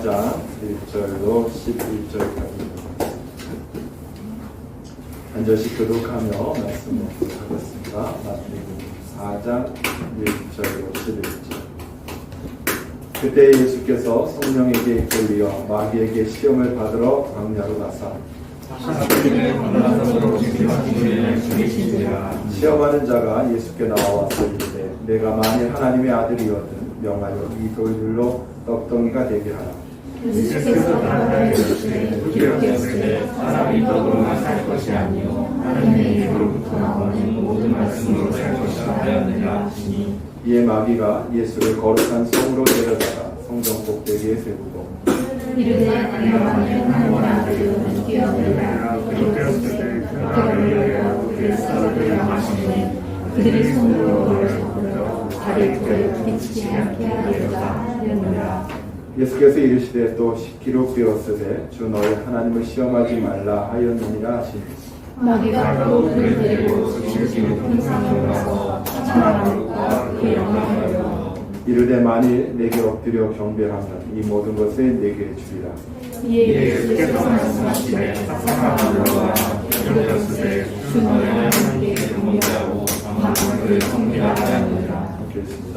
4장 1절로 11절까지 한절씩 교독하며 말씀 먹도록 하겠습니다. 마태복음 4장 1절로 11절. 그때 예수께서 성령에게 이끌리어 마귀에게 시험을 받으러 광야로 가사 시험하는 자가 예수께 나와서 이르되 내가 만일 하나님의 아들이거든 명하여 이 돌들로 떡덩이가 되게 하라. 예수께서 나타내시되 기록되었으되 사람이 떡으로만 살 것이 아니요 하나님의 입으로부터 나오는 모든 말씀으로 살 것이라 하였느니라 하시니 이에 마귀가 예수를 거룩한 성으로 데려다가 성전 꼭대기에 세우고 이르되 내가 만일 하나님의 아들이거든 뛰어내라 기록되었으되 그가 위하여 그의 사람들을 하시니 그들이 손으로 너를 잡으려 다리 털에 부딪히지 않게 하리로다 하였느니라. 예수께서 이르시되 또 기록되었으되 주 너의 하나님을 시험하지 말라 하였느니라 하시니 마귀가 또 그를 데리고 지극히 높은 산으로 가서 찬양함과 그의 영광을 이르되 만일 내게 엎드려 경배하면 이 모든 것을 내게 주리라. 이에 예수께서 말씀하시되 사랑하노라 기록되었으되 주 너의 하나님께 경배하고 그를 섬기라 하였느니라. 읽겠습니다.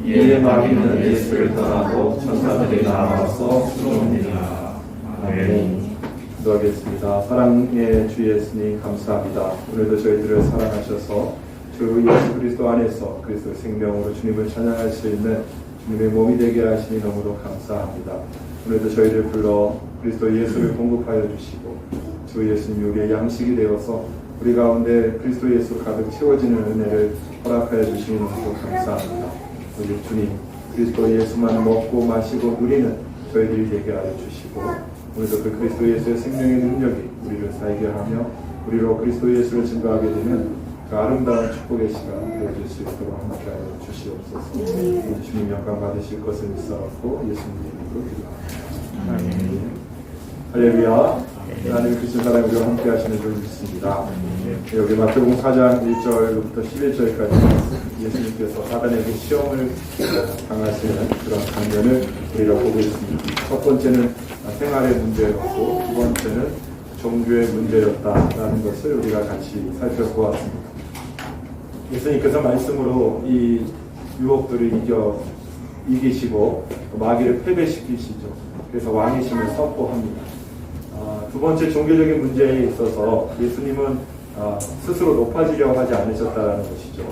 이에 마귀는 예수를 떠나고 천사들이 나와서 쏘니라. 아멘. 기도하겠습니다. 사랑의 주 예수님 감사합니다. 오늘도 저희들을 사랑하셔서 주 예수 그리스도 안에서 그리스도 생명으로 주님을 찬양할 수 있는 주님의 몸이 되게 하시니 너무도 감사합니다. 오늘도 저희를 불러 그리스도 예수를 공급하여 주시고 주 예수님 우리의 양식이 되어서 우리 가운데 그리스도 예수 가득 채워지는 은혜를 허락하여 주시니 너무도 감사합니다. 우리 주님 그리스도 예수만 먹고 마시고 누리는 저희들이 되게 하여 주시고 오늘도 그 그리스도 예수의 생명의 능력이 우리를 살게 하며 우리로 그리스도 예수를 증거하게 되는 그 아름다운 축복의 시간 되어줄 수 있도록 함께하여 주시옵소서. 주님 영광 받으실 것을 믿사옵고 예수님 이름으로 기도합니다. 할렐루야. 하나님 크신 사랑 우리와 함께 하시는 줄 믿습니다. 여기 마태복음 4장 1절부터 11절까지 예수님께서 사단에게 시험을 당하시는 그런 장면을 우리가 보고 있습니다. 첫 번째는 생활의 문제였고 두 번째는 종교의 문제였다라는 것을 우리가 같이 살펴보았습니다. 예수님께서 말씀으로 이 유혹들을 이기시고 마귀를 패배시키시죠. 그래서 왕이심을 선포합니다. 두 번째 종교적인 문제에 있어서 예수님은 스스로 높아지려고 하지 않으셨다는 것이죠.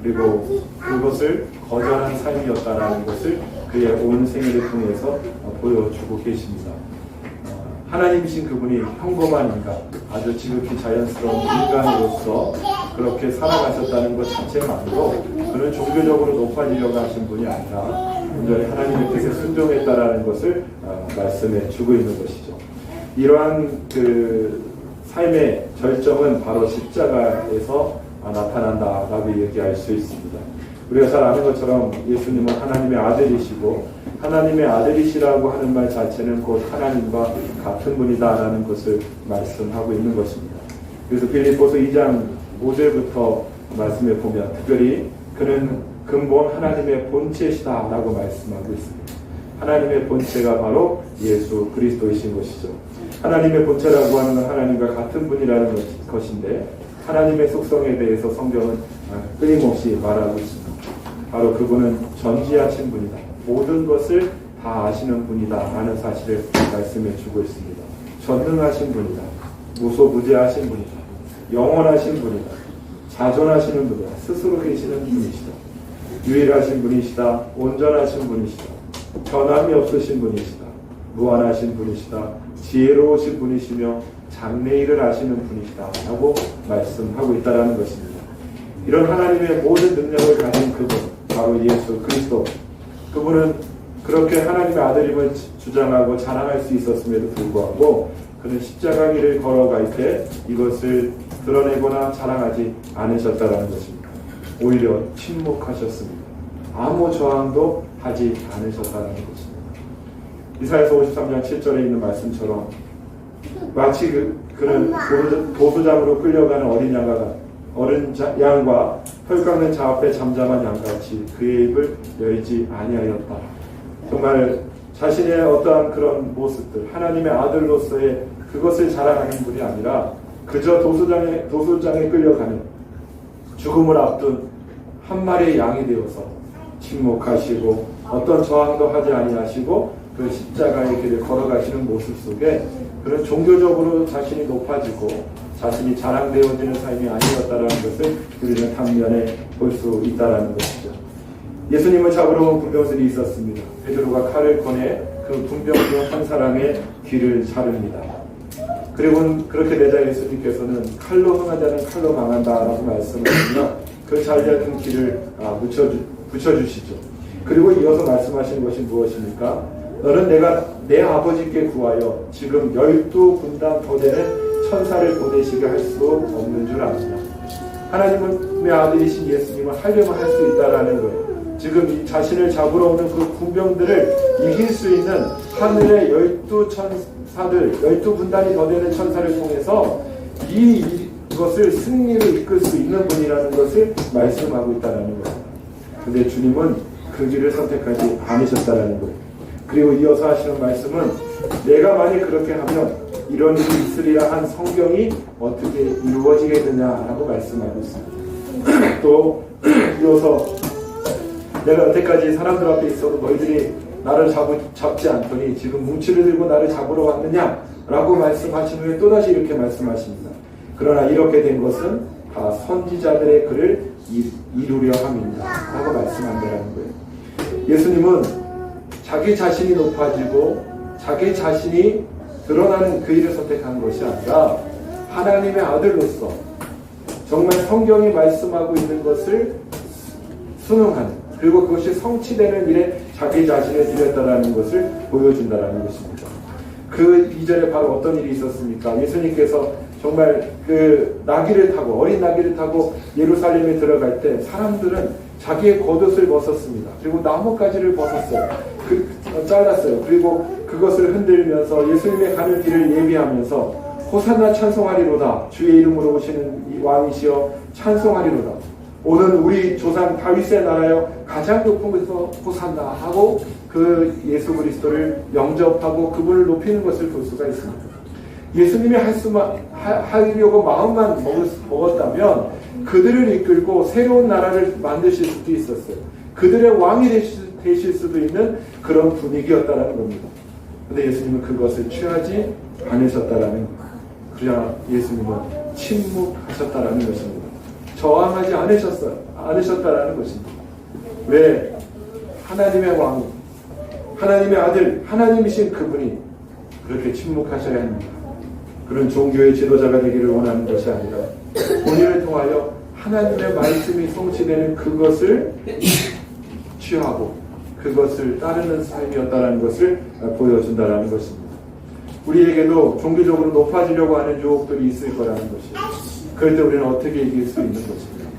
그리고 그것을 거절한 삶이었다는 것을 그의 온 생애를 통해서 보여주고 계십니다. 하나님이신 그분이 평범한 인간, 아주 지극히 자연스러운 인간으로서 그렇게 살아가셨다는 것 자체만으로 그는 종교적으로 높아지려고 하신 분이 아니라 온전히 하나님의 뜻에 순종했다라는 것을 말씀해 주고 있는 것이죠. 이러한 그 삶의 절정은 바로 십자가에서 나타난다라고 얘기할 수 있습니다. 우리가 잘 아는 것처럼 예수님은 하나님의 아들이시고 하나님의 아들이시라고 하는 말 자체는 곧 하나님과 같은 분이다라는 것을 말씀하고 있는 것입니다. 그래서 빌립보서 2장 5절부터 말씀해 보면 특별히 그는 근본 하나님의 본체시다라고 말씀하고 있습니다. 하나님의 본체가 바로 예수 그리스도이신 것이죠. 하나님의 본체라고 하는 건 하나님과 같은 분이라는 것인데 하나님의 속성에 대해서 성경은 끊임없이 말하고 있습니다. 바로 그분은 전지하신 분이다. 모든 것을 다 아시는 분이다 라는 사실을 말씀해 주고 있습니다. 전능하신 분이다. 무소부재하신 분이다. 영원하신 분이다. 자존하시는 분이다. 스스로 계시는 분이시다. 유일하신 분이시다. 온전하신 분이시다. 변함이 없으신 분이시다. 무한하신 분이시다. 지혜로우신 분이시며 장래일을 아시는 분이시다 라고 말씀하고 있다는 것입니다. 이런 하나님의 모든 능력을 가진 그분 바로 예수 그리스도, 그분은 그렇게 하나님의 아들임을 주장하고 자랑할 수 있었음에도 불구하고 그는 십자가 길을 걸어갈 때 이것을 드러내거나 자랑하지 않으셨다는 것입니다. 오히려 침묵하셨습니다. 아무 저항도 하지 않으셨다는 것입니다. 이사야서 53장 7절에 있는 말씀처럼 마치 그는 도수장으로 끌려가는 어린 양과 털 깎는 자 앞에 잠잠한 양같이 그의 입을 열지 아니하였다. 정말 자신의 어떠한 그런 모습들, 하나님의 아들로서의 그것을 자랑하는 분이 아니라 그저 도술장에 끌려가는 죽음을 앞둔 한 마리의 양이 되어서 침묵하시고 어떤 저항도 하지 아니하시고 그 십자가의 길을 걸어가시는 모습 속에 그런 종교적으로 자신이 높아지고 자신이 자랑되어지는 삶이 아니었다라는 것을 우리는 단면에 볼 수 있다라는 것이죠. 예수님을 잡으러 온 군병들이 있었습니다. 베드로가 칼을 꺼내 그 군병 중 한 사람의 귀를 자릅니다. 그리고 그렇게 되자 예수님께서는 칼로 흥한 자는 칼로 망한다라고 말씀하시며 그 잘려든 귀를 붙여주시죠. 그리고 이어서 말씀하시는 것이 무엇입니까? 너는 내가 내 아버지께 구하여 지금 12군단 더 되는 천사를 보내시게 할 수 없는 줄 압니다. 하나님의 아들이신 예수님은 하려면 할 수 있다라는 거예요. 지금 이 자신을 잡으러 오는 그 군병들을 이길 수 있는 하늘의 12천사들, 12군단이 더 되는 천사를 통해서 이것을 승리로 이끌 수 있는 분이라는 것을 말씀하고 있다는 거예요. 근데 주님은 그 길을 선택하지 않으셨다는 거예요. 그리고 이어서 하시는 말씀은 내가 만약 그렇게 하면 이런 일이 있으리라 한 성경이 어떻게 이루어지겠느냐라고 말씀하고 있습니다. 또 이어서 내가 여태까지 사람들 앞에 있어도 너희들이 나를 잡지 않더니 지금 뭉치를 들고 나를 잡으러 왔느냐라고 말씀하신 후에 또다시 이렇게 말씀하십니다. 그러나 이렇게 된 것은 다 선지자들의 글을 이루려 함입니다 라고 말씀한다는 거예요. 예수님은 자기 자신이 높아지고 자기 자신이 드러나는 그 일을 선택한 것이 아니라 하나님의 아들로서 정말 성경이 말씀하고 있는 것을 순응하는, 그리고 그것이 성취되는 일에 자기 자신을 드렸다라는 것을 보여준다라는 것입니다. 그 이전에 바로 어떤 일이 있었습니까? 예수님께서 정말 그 나귀를 타고, 어린 나귀를 타고 예루살렘에 들어갈 때 사람들은 자기의 겉옷을 벗었습니다. 그리고 나뭇가지를 벗었어요. 잘랐어요. 그리고 그것을 흔들면서 예수님의 가는 길을 예비하면서 호산나 찬송하리로다. 주의 이름으로 오시는 이 왕이시여 찬송하리로다. 오늘 우리 조상 다윗의 나라여 가장 높은 곳에서 호산나 하고 그 예수 그리스도를 영접하고 그분을 높이는 것을 볼 수가 있습니다. 예수님이 하려고 마음만 먹었다면 그들을 이끌고 새로운 나라를 만드실 수도 있었어요. 그들의 왕이 되실 수도 있는 그런 분위기였다라는 겁니다. 그런데 예수님은 그것을 취하지 않으셨다라는 거예요. 그러나 예수님은 침묵하셨다라는 것입니다. 저항하지 않으셨다라는 것입니다. 왜? 하나님의 왕, 하나님의 아들, 하나님이신 그분이 그렇게 침묵하셔야 합니다. 그런 종교의 지도자가 되기를 원하는 것이 아니라 본인을 통하여 하나님의 말씀이 성취되는 그것을 취하고 그것을 따르는 삶이었다는 것을 보여준다는 것입니다. 우리에게도 종교적으로 높아지려고 하는 유혹들이 있을 거라는 것이에요. 그럴 때 우리는 어떻게 이길 수 있는 것입니까?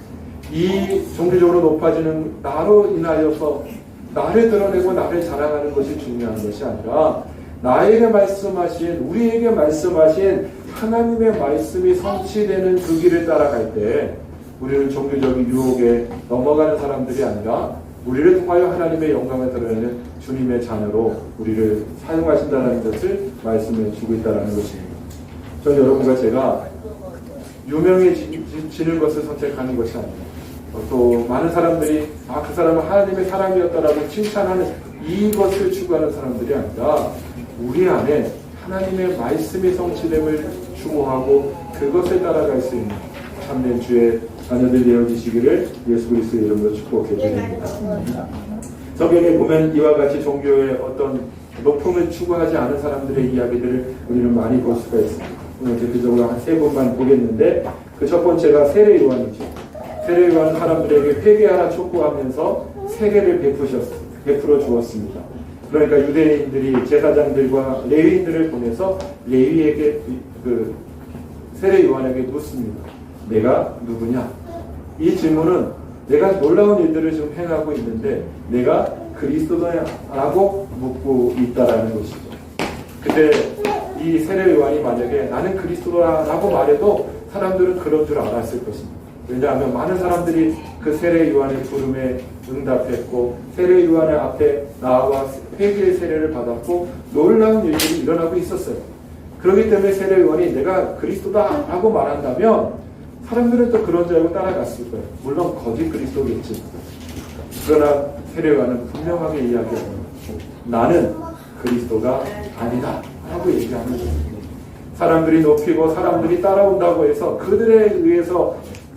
이 종교적으로 높아지는 나로 인하여서 나를 드러내고 나를 자랑하는 것이 중요한 것이 아니라 나에게 말씀하신, 우리에게 말씀하신 하나님의 말씀이 성취되는 그 길을 따라갈 때 우리는 종교적인 유혹에 넘어가는 사람들이 아니라 우리를 통하여 하나님의 영광을 드러내는 주님의 자녀로 우리를 사용하신다는 것을 말씀해 주고 있다는 것입니다. 저는 여러분과 제가 유명해지는 것을 선택하는 것이 아닙니다. 또 많은 사람들이 그 사람은 하나님의 사람이었다라고 칭찬하는 이것을 추구하는 사람들이 아니라 우리 안에 하나님의 말씀이 성취됨을 추구하고 그것을 따라갈 수 있는 참된 주의 자녀들 되어지시기를 예수 그리스도의 이름으로 축복해 드립니다. 성경에 보면 이와 같이 종교의 어떤 높음을 추구하지 않은 사람들의 이야기들을 우리는 많이 볼 수가 있습니다. 오늘 대표적으로 한 3분만 보겠는데 그 첫 번째가 세례요한이죠. 세례요한은 사람들에게 회개하라 촉구하면서 세례를 베풀어 주었습니다. 그러니까 유대인들이 제사장들과 레위인들을 보내서 레위에게 그 세례요한에게 묻습니다. 내가 누구냐? 이 질문은 내가 놀라운 일들을 지금 행하고 있는데 내가 그리스도냐라고 묻고 있다라는 것이죠. 근데 이 세례요한이 만약에 나는 그리스도라고 말해도 사람들은 그런 줄 알았을 것입니다. 왜냐하면 많은 사람들이 그 세례 요한의 부름에 응답했고 세례 요한의 앞에 나와 회개의 세례를 받았고 놀라운 일들이 일어나고 있었어요. 그렇기 때문에 세례 요한이 내가 그리스도다 라고 말한다면 사람들은 또 그런 줄 알고 따라갔을 거예요. 물론 거짓 그리스도겠지. 그러나 세례 요한은 분명하게 이야기합니다. 나는 그리스도가 아니다 라고 얘기하는 거예요. 사람들이 높이고 사람들이 따라온다고 해서 그들에 의해서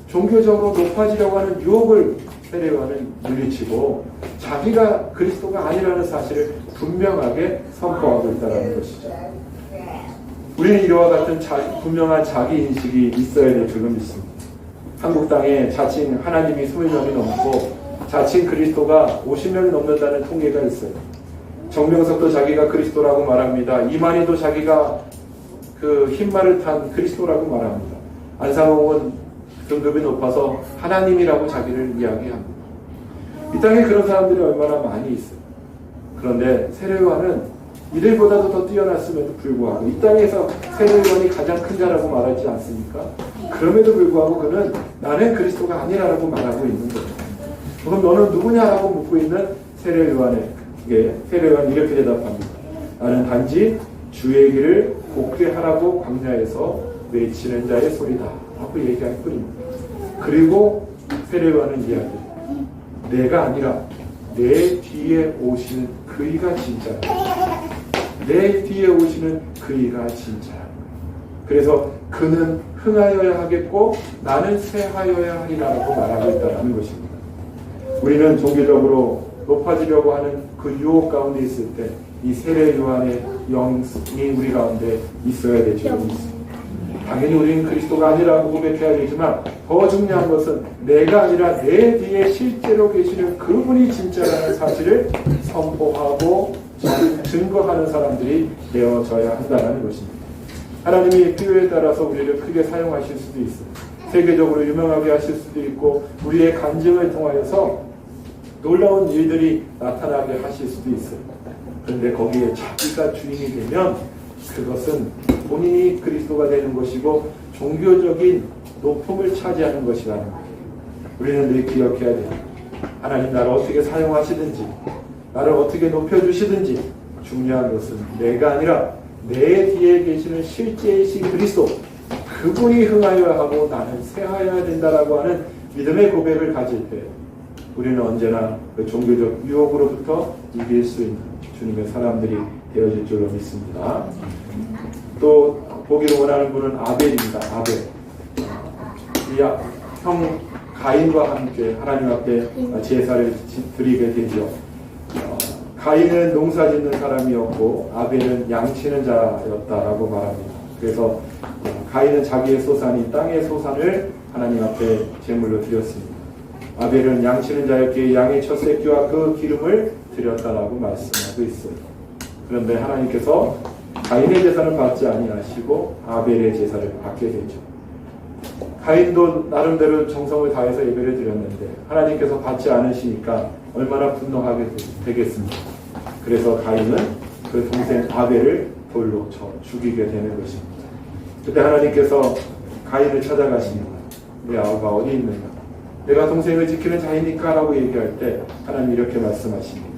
종교적으로 높아지려고 하는 유혹을 세례 요한은 물리치고 자기가 그리스도가 아니라는 사실을 분명하게 선포하고 있다는 것이죠. 우리는 이와 같은 분명한 자기인식이 있어야 될 줄로 믿습니다. 한국 땅에 자칭 하나님이 20명이 넘고 자칭 그리스도가 50명이 넘는다는 통계가 있어요. 정명석도 자기가 그리스도라고 말합니다. 이만희도 자기가 그 흰말을 탄 그리스도라고 말합니다. 안상홍은 등급이 높아서 하나님이라고 자기를 이야기합니다. 이 땅에 그런 사람들이 얼마나 많이 있어요. 그런데 세례 요한은 이들보다도 더 뛰어났음에도 불구하고 이 땅에서 세례 요한이 가장 큰 자라고 말하지 않습니까? 그럼에도 불구하고 그는 나는 그리스도가 아니라고 말하고 있는 거예요. 그럼 너는 누구냐라고 묻고 있는 세례 요한에게 세례 요한이 이렇게 대답합니다. 나는 단지 주의 길을 곱게 하라고 광야에서 외치는 자의 소리다 라고 얘기할 뿐입니다. 그리고 세례 요한은 이야기합니다. 내가 아니라 내 뒤에 오시는 그이가 진짜다. 내 뒤에 오시는 그이가 진짜다. 그래서 그는 흥하여야 하겠고 나는 쇠하여야 하리라고 말하고 있다는 것입니다. 우리는 종교적으로 높아지려고 하는 그 유혹 가운데 있을 때 이 세례 요한의 영이 우리 가운데 있어야 될 줄 믿습니다. 당연히 우리는 그리스도가 아니라고 고백해야 되지만 더 중요한 것은 내가 아니라 내 뒤에 실제로 계시는 그분이 진짜라는 사실을 선포하고 증거하는 사람들이 되어져야 한다는 것입니다. 하나님이 필요에 따라서 우리를 크게 사용하실 수도 있어요. 세계적으로 유명하게 하실 수도 있고 우리의 간증을 통하여서 놀라운 일들이 나타나게 하실 수도 있어요. 그런데 거기에 자기가 주인이 되면 그것은 본인이 그리스도가 되는 것이고 종교적인 높음을 차지하는 것이라는 거예요. 우리는 늘 기억해야 돼요. 하나님 나를 어떻게 사용하시든지 나를 어떻게 높여주시든지 중요한 것은 내가 아니라 내 뒤에 계시는 실제이신 그리스도 그분이 흥하여야 하고 나는 쇠하여야 된다라고 하는 믿음의 고백을 가질 때 우리는 언제나 그 종교적 유혹으로부터 이길 수 있는 주님의 사람들이 되어질 줄로 믿습니다. 또 보기를 원하는 분은 아벨입니다. 아벨. 이 형 가인과 함께 하나님 앞에 제사를 드리게 되죠. 가인은 농사 짓는 사람이었고 아벨은 양치는 자였다라고 말합니다. 그래서 가인은 자기의 소산이 땅의 소산을 하나님 앞에 제물로 드렸습니다. 아벨은 양치는 자였기에 양의 첫 새끼와 그 기름을 드렸다라고 말씀하고 있어요. 그런데 하나님께서 가인의 제사를 받지 아니하시고 아벨의 제사를 받게 되죠. 가인도 나름대로 정성을 다해서 예배를 드렸는데 하나님께서 받지 않으시니까 얼마나 분노하게 되겠습니까? 그래서 가인은 그 동생 아벨을 돌로 쳐 죽이게 되는 것입니다. 그때 하나님께서 가인을 찾아가십니다. 내 아우가 어디 있는가? 내가 동생을 지키는 자이니까 라고 얘기할 때 하나님 이렇게 말씀하십니다.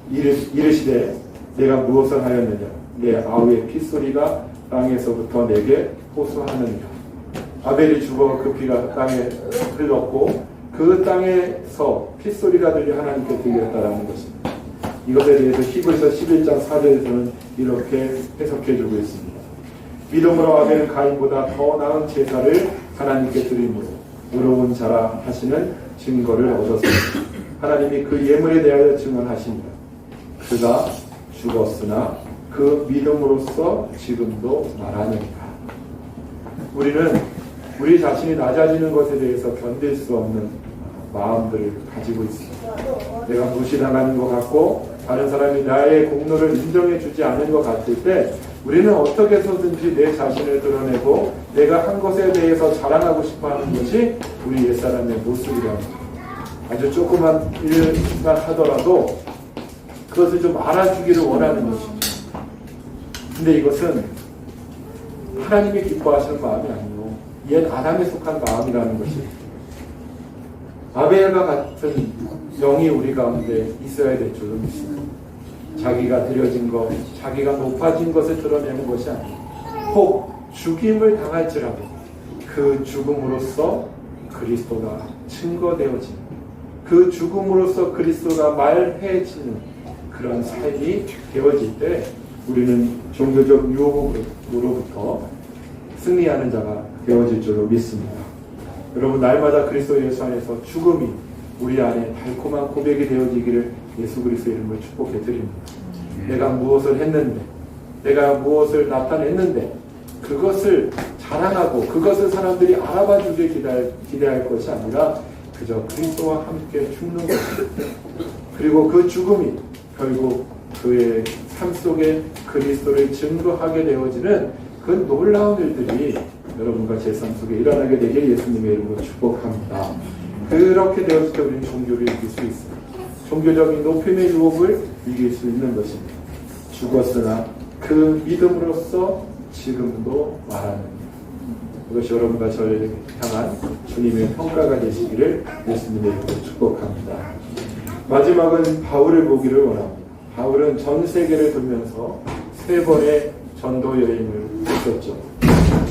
이르시되 내가 무엇을 하였느냐? 내 아우의 핏소리가 땅에서부터 내게 호소하느니라. 아벨이 죽어 그 피가 땅에 흘렀고 그 땅에서 핏소리가 들려 하나님께 들렸다라는 것입니다. 이것에 대해서 히브리서 11장 4절에서는 이렇게 해석해주고 있습니다. 믿음으로 아벨은 가인보다 더 나은 제사를 하나님께 드림으로 의로운 자라 하시는 증거를 얻었습니다. 하나님이 그 예물에 대하여 증언하십니다. 그가 죽었으나 그 믿음으로써 지금도 말하니까. 우리는 우리 자신이 낮아지는 것에 대해서 견딜 수 없는 마음들을 가지고 있습니다. 내가 무시당하는 것 같고 다른 사람이 나의 공로를 인정해 주지 않는 것 같을 때 우리는 어떻게 해서든지 내 자신을 드러내고 내가 한 것에 대해서 자랑하고 싶어하는 것이 우리 옛사람의 모습이라는 거예요. 아주 조그만 일만 하더라도 그것을 좀 알아주기를 원하는 것입니다. 근데 이것은 하나님이 기뻐하시는 마음이 아니고 옛 아담에 속한 마음이라는 것이 아벨과 같은 영이 우리 가운데 있어야 될 줄로 믿습니다. 자기가 드려진 것, 자기가 높아진 것을 드러내는 것이 아니고 혹 죽임을 당할지라도 그 죽음으로써 그리스도가 증거되어지는, 그 죽음으로써 그리스도가 말해지는 그런 삶이 되어질 때 우리는 종교적 유혹으로부터 승리하는 자가 되어질 줄로 믿습니다. 여러분, 날마다 그리스도 예수 안에서 죽음이 우리 안에 달콤한 고백이 되어지기를 예수 그리스도의 이름으로 축복해 드립니다. 내가 무엇을 했는데, 내가 무엇을 나타냈는데 그것을 자랑하고 그것을 사람들이 알아봐 주길 기대할 것이 아니라 그저 그리스도와 함께 죽는 것입니다. 그리고 그 죽음이 결국 그의 삶 속에 그리스도를 증거하게 되어지는 그 놀라운 일들이 여러분과 제 삶 속에 일어나게 되길 예수님의 이름으로 축복합니다. 그렇게 되었을 때 우리는 종교를 이길 수 있습니다. 종교적인 높임의 유혹을 이길 수 있는 것입니다. 죽었으나 그 믿음으로써 지금도 말하는 그것이 여러분과 저를 향한 주님의 평가가 되시기를 예수님의 이름으로 축복합니다. 마지막은 바울을 보기를 원합니다. 바울은 전 세계를 돌면서 3번의 전도 여행을 했었죠.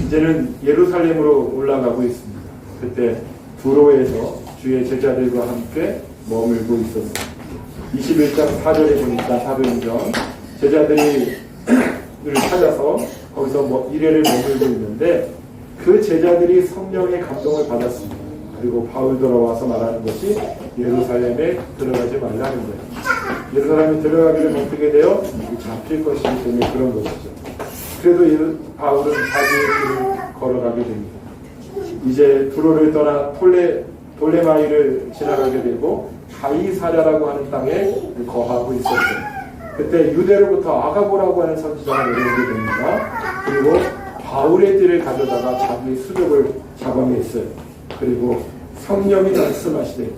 이제는 예루살렘으로 올라가고 있습니다. 그때 두로에서 주의 제자들과 함께 머물고 있었습니다. 21장 4절에 보니까 사도행전 제자들이 찾아서 거기서 이래를 머물고 있는데 그 제자들이 성령의 감동을 받았습니다. 그리고 바울 돌아와서 말하는 것이 예루살렘에 들어가지 말라는 거예요. 예루살렘에 들어가기를 어떻게 돼요? 잡힐 것이기 때문에 그런 것이죠. 그래도 바울은 자기의 길을 걸어가게 됩니다. 이제 두로를 떠나 돌레마이를 지나가게 되고 가이사랴라고 하는 땅에 거하고 있었어요. 그때 유대로부터 아가보라고 하는 선지자가 내려오게 됩니다. 그리고 바울의 띠를 가져다가 자기 수족을 잡아냈어요. 그리고 성령이 말씀하시되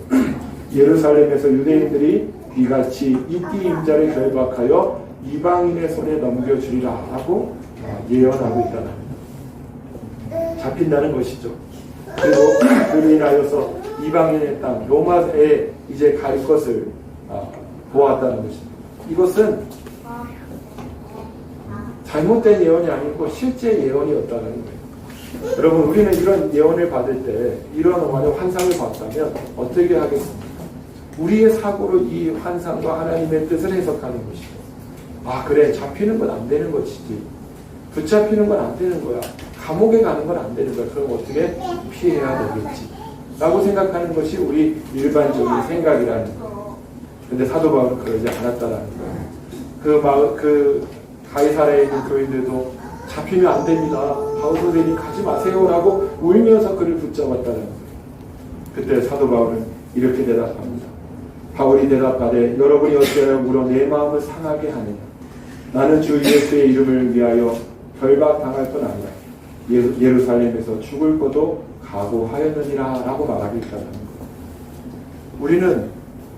예루살렘에서 유대인들이 귀같이 이띠 임자를 결박하여 이방인의 손에 넘겨주리라 하고 예언하고 있다는 잡힌다는 것이죠. 그리고 그로 인하여서 이방인의 땅 로마에 이제 갈 것을 보았다는 것입니다. 이것은 잘못된 예언이 아니고 실제 예언이었다는 거예요. 여러분, 우리는 이런 예언을 받을 때 이런 환상을 봤다면 어떻게 하겠습니까? 우리의 사고로 이 환상과 하나님의 뜻을 해석하는 것이죠. 그래, 잡히는 건 안 되는 것이지, 붙잡히는 건 안 되는 거야, 감옥에 가는 건 안 되는 거야, 그럼 어떻게 피해야 되겠지 라고 생각하는 것이 우리 일반적인 생각이라는 거예요. 근데 사도 바울은 그러지 않았다라는 거예요. 그 가이사랴에 있는 교인들도 잡히면 안 됩니다, 바울 선생님 가지 마세요라고 울면서 그를 붙잡았다는 거예요. 그때 사도 바울은 이렇게 대답합니다. 바울이 대답하되 여러분이 어찌하여 물어 내 마음을 상하게 하느냐. 나는 주 예수의 이름을 위하여 결박당할 뿐 아니라 예루살렘에서 죽을 것도 각오하였느니라 라고 말하고 있다는 거예요. 우리는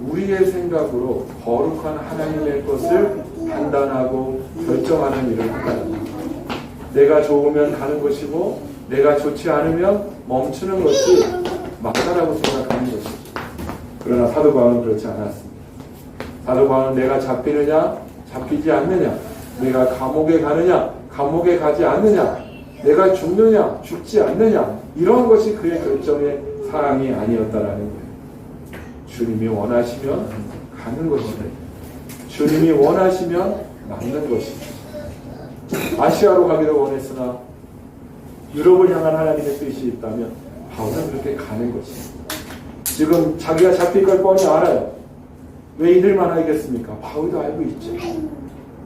우리의 생각으로 거룩한 하나님의 것을 판단하고 결정하는 일을 한다는 거예요. 내가 좋으면 가는 것이고 내가 좋지 않으면 멈추는 것이 맞다라고 생각하는 것이죠. 그러나 사도 바울은 그렇지 않았습니다. 사도 바울은 내가 잡히느냐 잡히지 않느냐, 내가 감옥에 가느냐 감옥에 가지 않느냐, 내가 죽느냐 죽지 않느냐, 이런 것이 그의 결정의 사항이 아니었다라는 거예요. 주님이 원하시면 가는 것이다. 주님이 원하시면 남는 것이다. 아시아로 가기를 원했으나 유럽을 향한 하나님의 뜻이 있다면 바울은 그렇게 가는 것이다. 지금 자기가 잡힐 걸 뻔히 알아요. 왜 이들만 알겠습니까? 바울도 알고 있죠.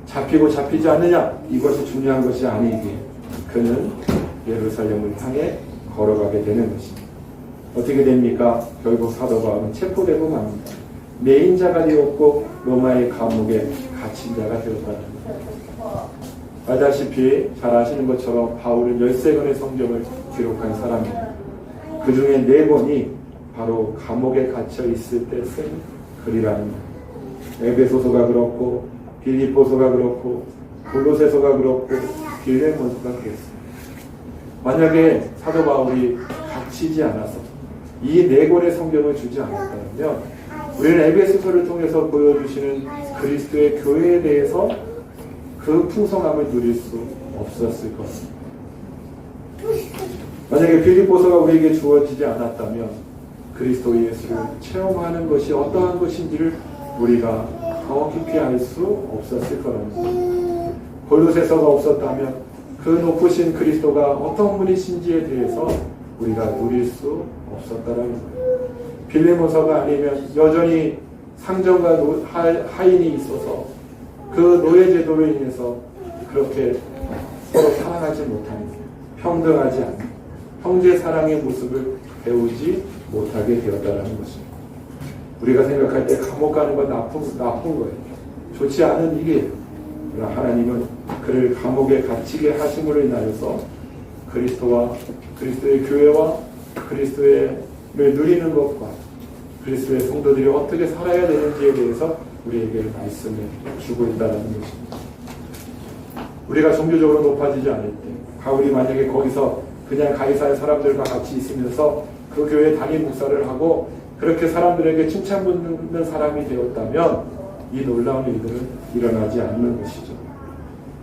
잡히고 잡히지 않느냐, 이것이 중요한 것이 아니기에 그는 예루살렘을 향해 걸어가게 되는 것입니다. 어떻게 됩니까? 결국 사도 바울은 체포되고 맙니다. 매인자가 되었고 로마의 감옥에 갇힌 자가 되었다는 겁니다. 알다시피 잘 아시는 것처럼 바울은 13권의 성경을 기록한 사람입니다. 그 중에 4권이 바로 감옥에 갇혀 있을 때 쓴 글이라는 거예요. 에베소서가 그렇고 빌립보서가 그렇고 골로새서가 그렇고 빌레몬서가 그랬어요. 만약에 사도 바울이 갇히지 않아서 이 네 권의 성경을 주지 않았다면 우리는 에베소서를 통해서 보여주시는 그리스도의 교회에 대해서 그 풍성함을 누릴 수 없었을 것입니다. 만약에 빌립보서가 우리에게 주어지지 않았다면 그리스도 예수를 체험하는 것이 어떠한 것인지를 우리가 더 깊이 알 수 없었을 거랍니다. 골로새서가 없었다면 그 높으신 그리스도가 어떤 분이신지에 대해서 우리가 누릴 수 없었다라는 거예요. 빌레몬서가 아니면 여전히 상정과 하인이 있어서 그 노예제도로 인해서 그렇게 서로 사랑하지 못하는, 평등하지 않는 형제 사랑의 모습을 배우지 못하게 되었다는 것입니다. 우리가 생각할 때 감옥 가는 건 나쁜 거예요. 좋지 않은 일이에요. 그러나 하나님은 그를 감옥에 갇히게 하심으로 인하여서 그리스도의 교회와 그리스도를 누리는 것과 그리스도의 성도들이 어떻게 살아야 되는지에 대해서 우리에게 말씀을 주고 있다는 것입니다. 우리가 종교적으로 높아지지 않을 때 바울이 만약에 거기서 그냥 가이사의 사람들과 같이 있으면서 그 교회 담임 목사를 하고 그렇게 사람들에게 칭찬받는 사람이 되었다면 이 놀라운 일들은 일어나지 않는 것이죠.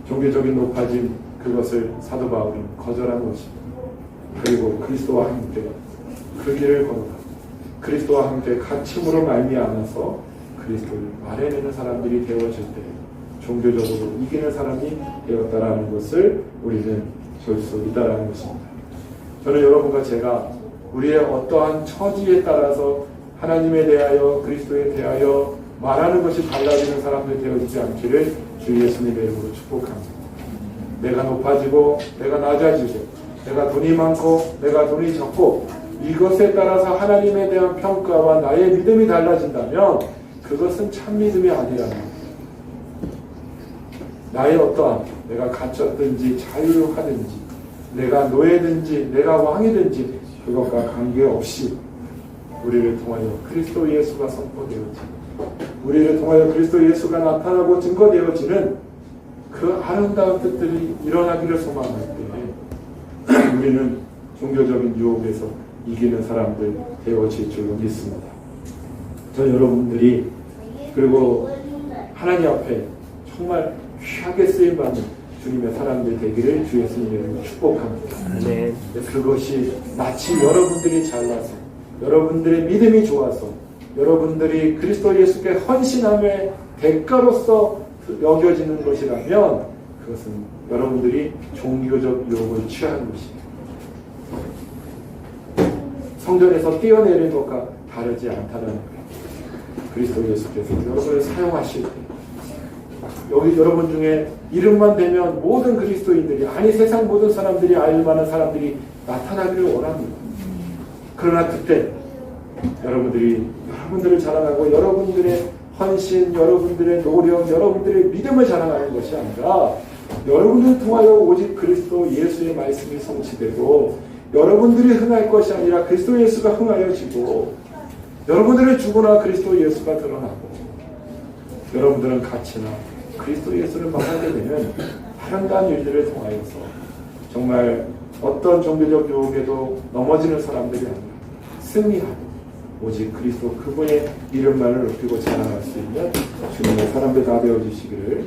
종교적인 높아짐, 그것을 사도 바울은 거절한 것입니다. 그리고 그리스도와 함께 그 길을 걸어가 그리스도와 함께 갇힘으로 말미암아서 그리스도를 말해내는 사람들이 되어질 때 종교적으로 이기는 사람이 되었다라는 것을 우리는 볼 수 있다라는 것입니다. 저는 여러분과 제가 우리의 어떠한 처지에 따라서 하나님에 대하여 그리스도에 대하여 말하는 것이 달라지는 사람들이 되어지지 않기를 주 예수님의 이름으로 축복합니다. 내가 높아지고 내가 낮아지고 내가 돈이 많고 내가 돈이 적고 이것에 따라서 하나님에 대한 평가와 나의 믿음이 달라진다면 그것은 참 믿음이 아니라는 거예요. 나의 어떠한 내가 갇혔든지 자유하든지 내가 노예든지 내가 왕이든지 그것과 관계없이 우리를 통하여 그리스도 예수가 선포되어지고 우리를 통하여 그리스도 예수가 나타나고 증거되어지는 그 아름다운 뜻들이 일어나기를 소망할 때 우리는 종교적인 유혹에서 이기는 사람들 되어질 줄로 믿습니다. 저 여러분들이 그리고 하나님 앞에 정말 귀하게 쓰임받는 주님의 사람들 되기를 주 예수님의 이름으로 축복합니다. 네. 그것이 마치 여러분들이 잘나서 여러분들의 믿음이 좋아서 여러분들이 그리스도 예수께 헌신함의 대가로서 여겨지는 것이라면 그것은 여러분들이 종교적 유혹을 취하는 것입니다. 성전에서 뛰어내린 것과 다르지 않다는 거예요. 그리스도 예수께서 여러분을 사용하실 때 여기 여러분 중에 이름만 대면 모든 그리스도인들이 아니 세상 모든 사람들이 알만한 사람들이 나타나기를 원합니다. 그러나 그때 여러분들을 자랑하고 여러분들의 헌신, 여러분들의 노력, 여러분들의 믿음을 자랑하는 것이 아니라 여러분들을 통하여 오직 그리스도 예수의 말씀이 성취되고 여러분들이 흥할 것이 아니라 그리스도 예수가 흥하여지고 여러분들의 죽으나 그리스도 예수가 드러나고 여러분들은 가치나 그리스도 예수를 말하게 되는 아름다운 일들을 통하여서 정말 어떤 종교적 유혹에도 넘어지는 사람들이 아니라 승리하고 오직 그리스도 그분의 이름만을 높이고 자랑할 수 있는 주님의 사람들 다 되어주시기를